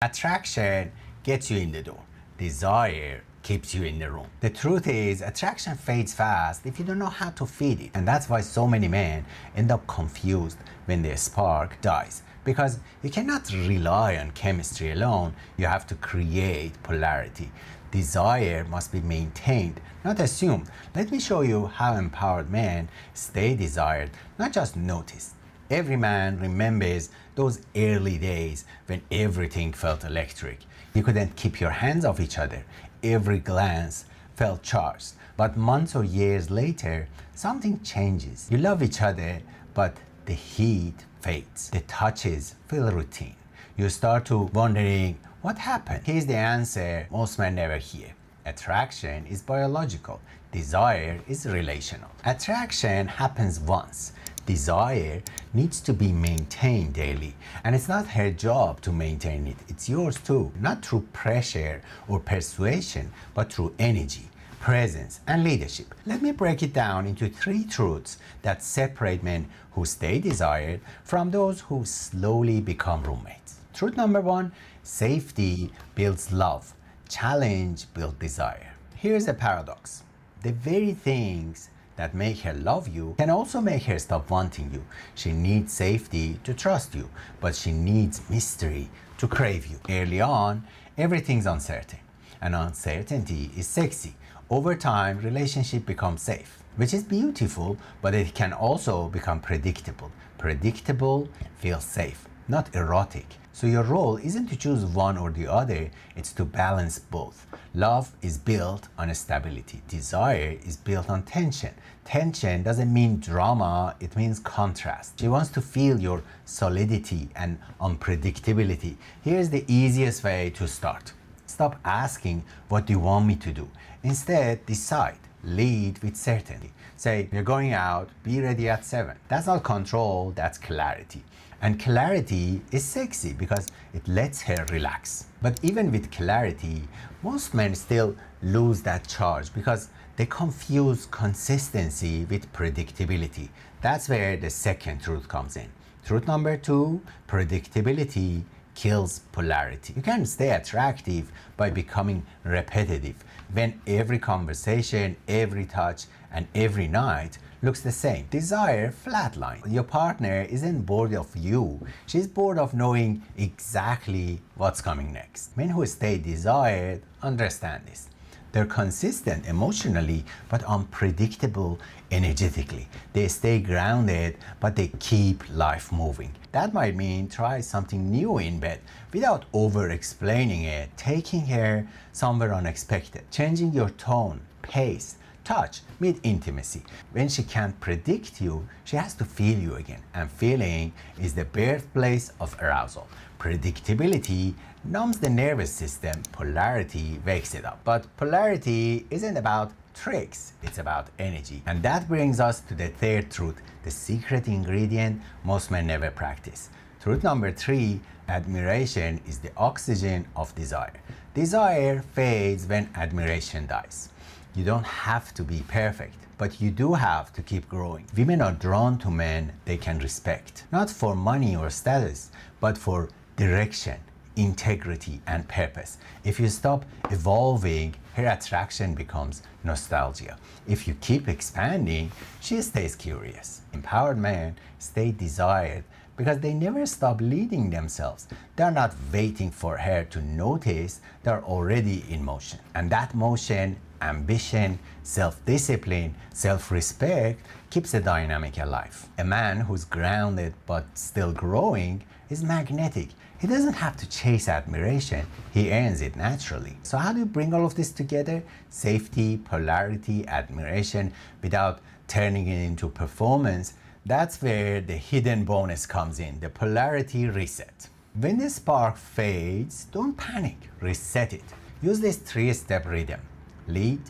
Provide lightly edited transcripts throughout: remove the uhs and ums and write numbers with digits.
Attraction gets you in the door. Desire keeps you in the room. The truth is, attraction fades fast if you don't know how to feed it. And that's why so many men end up confused when their spark dies. Because you cannot rely on chemistry alone, you have to create polarity. Desire must be maintained, not assumed. Let me show you how empowered men stay desired, not just noticed. Every man remembers those early days when everything felt electric. You couldn't keep your hands off each other. Every glance felt charged. But months or years later, something changes. You love each other, but the heat fades. The touches feel routine. You start to wondering, what happened? Here's the answer most men never hear. Attraction is biological. Desire is relational. Attraction happens once. Desire needs to be maintained daily, and it's not her job to maintain it, it's yours too, not through pressure or persuasion, but through energy, presence, and leadership. Let me break it down into 3 truths that separate men who stay desired from those who slowly become roommates. Truth number 1, safety builds love, challenge builds desire. Here's a paradox. The very things that make her love you can also make her stop wanting you. She needs safety to trust you, but she needs mystery to crave you. Early on, everything's uncertain, and uncertainty is sexy. Over time, relationship becomes safe, which is beautiful, but it can also become predictable. Predictable feels safe, not erotic. So your role isn't to choose one or the other, it's to balance both. Love is built on stability. Desire is built on tension. Tension doesn't mean drama, it means contrast. She wants to feel your solidity and unpredictability. Here's the easiest way to start. Stop asking, what do you want me to do? Instead, decide. Lead with certainty. Say, you're going out, be ready at 7. That's not control, that's clarity. And clarity is sexy because it lets her relax. But even with clarity, most men still lose that charge because they confuse consistency with predictability. That's where the second truth comes in. Truth number 2, predictability kills polarity. You can stay attractive by becoming repetitive. When every conversation, every touch, and every night looks the same. Desire flatline. Your partner isn't bored of you. She's bored of knowing exactly what's coming next. Men who stay desired understand this. They're consistent emotionally, but unpredictable energetically. They stay grounded, but they keep life moving. That might mean try something new in bed without over-explaining it, taking her somewhere unexpected, changing your tone, pace, touch, mid-intimacy. When she can't predict you, she has to feel you again. And feeling is the birthplace of arousal. Predictability numbs the nervous system, polarity wakes it up. But polarity isn't about tricks, it's about energy. And that brings us to the third truth, the secret ingredient most men never practice. Truth number 3, admiration is the oxygen of desire. Desire fades when admiration dies. You don't have to be perfect, but you do have to keep growing. Women are drawn to men they can respect, not for money or status, but for direction, integrity, and purpose. If you stop evolving, her attraction becomes nostalgia. If you keep expanding, she stays curious. Empowered men stay desired because they never stop leading themselves. They're not waiting for her to notice, they're already in motion. And that motion, ambition, self-discipline, self-respect keeps the dynamic alive. A man who's grounded but still growing is magnetic. He doesn't have to chase admiration, he earns it naturally. So how do you bring all of this together? Safety, polarity, admiration, without turning it into performance. That's where the hidden bonus comes in, the polarity reset. When the spark fades, don't panic, reset it. Use this 3-step rhythm. Lead,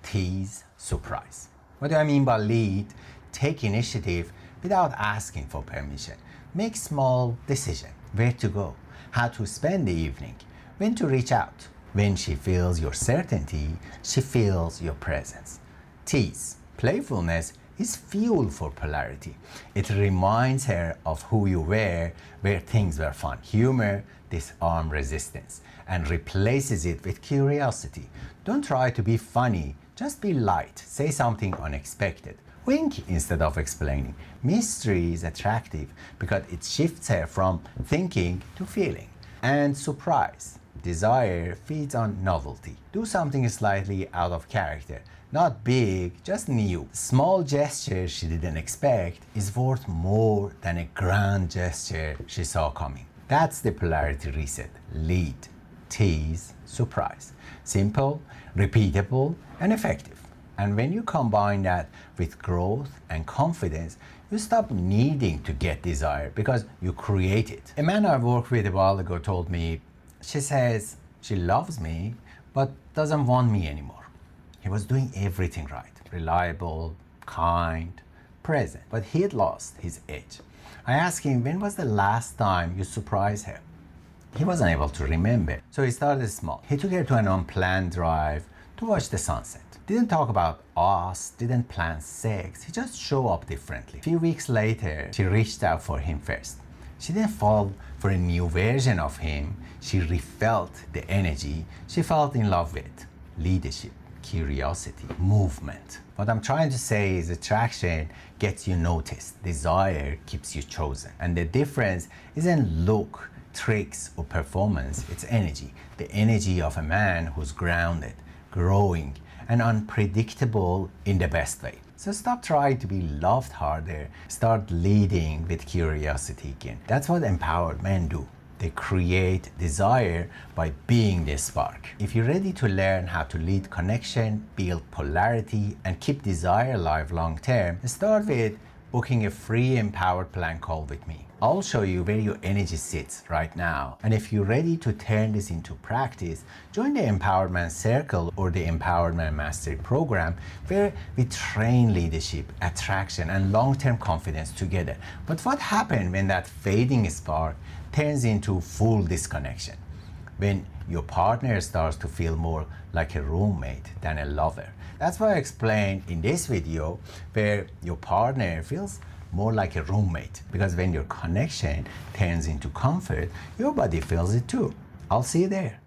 tease, surprise. What do I mean by lead? Take initiative without asking for permission. Make small decisions. Where to go, how to spend the evening, when to reach out. When she feels your certainty, she feels your presence. Tease. Playfulness is fuel for polarity. It reminds her of who you were, where things were fun. Humor disarms resistance and replaces it with curiosity. Don't try to be funny, just be light. Say something unexpected. Wink instead of explaining. Mystery is attractive because it shifts her from thinking to feeling. And surprise. Desire feeds on novelty. Do something slightly out of character. Not big, just new. Small gesture she didn't expect is worth more than a grand gesture she saw coming. That's the polarity reset. Lead, tease, surprise. Simple, repeatable, and effective. And when you combine that with growth and confidence, you stop needing to get desire because you create it. A man I worked with a while ago told me, she says she loves me, but doesn't want me anymore. He was doing everything right. Reliable, kind, present. But he had lost his edge. I asked him, when was the last time you surprised her? He wasn't able to remember. So he started small. He took her to an unplanned drive to watch the sunset. Didn't talk about us, didn't plan sex. He just showed up differently. A few weeks later, she reached out for him first. She didn't fall for a new version of him. She refelt the energy she felt in love with. Leadership, curiosity, movement. What I'm trying to say is attraction gets you noticed. Desire keeps you chosen. And the difference isn't look, tricks, or performance. It's energy. The energy of a man who's grounded, growing, and unpredictable in the best way. So stop trying to be loved harder. Start leading with curiosity again. That's what empowered men do. They create desire by being the spark. If you're ready to learn how to lead connection, build polarity, and keep desire alive long term, start with booking a free empowered plan call with me. I'll show you where your energy sits right now. And if you're ready to turn this into practice, join the Empowerment Circle or the Empowerment Mastery Program, where we train leadership, attraction, and long-term confidence together. But what happens when that fading spark turns into full disconnection? When your partner starts to feel more like a roommate than a lover. That's why I explained in this video where your partner feels more like a roommate, because when your connection turns into comfort, your body feels it too. I'll see you there.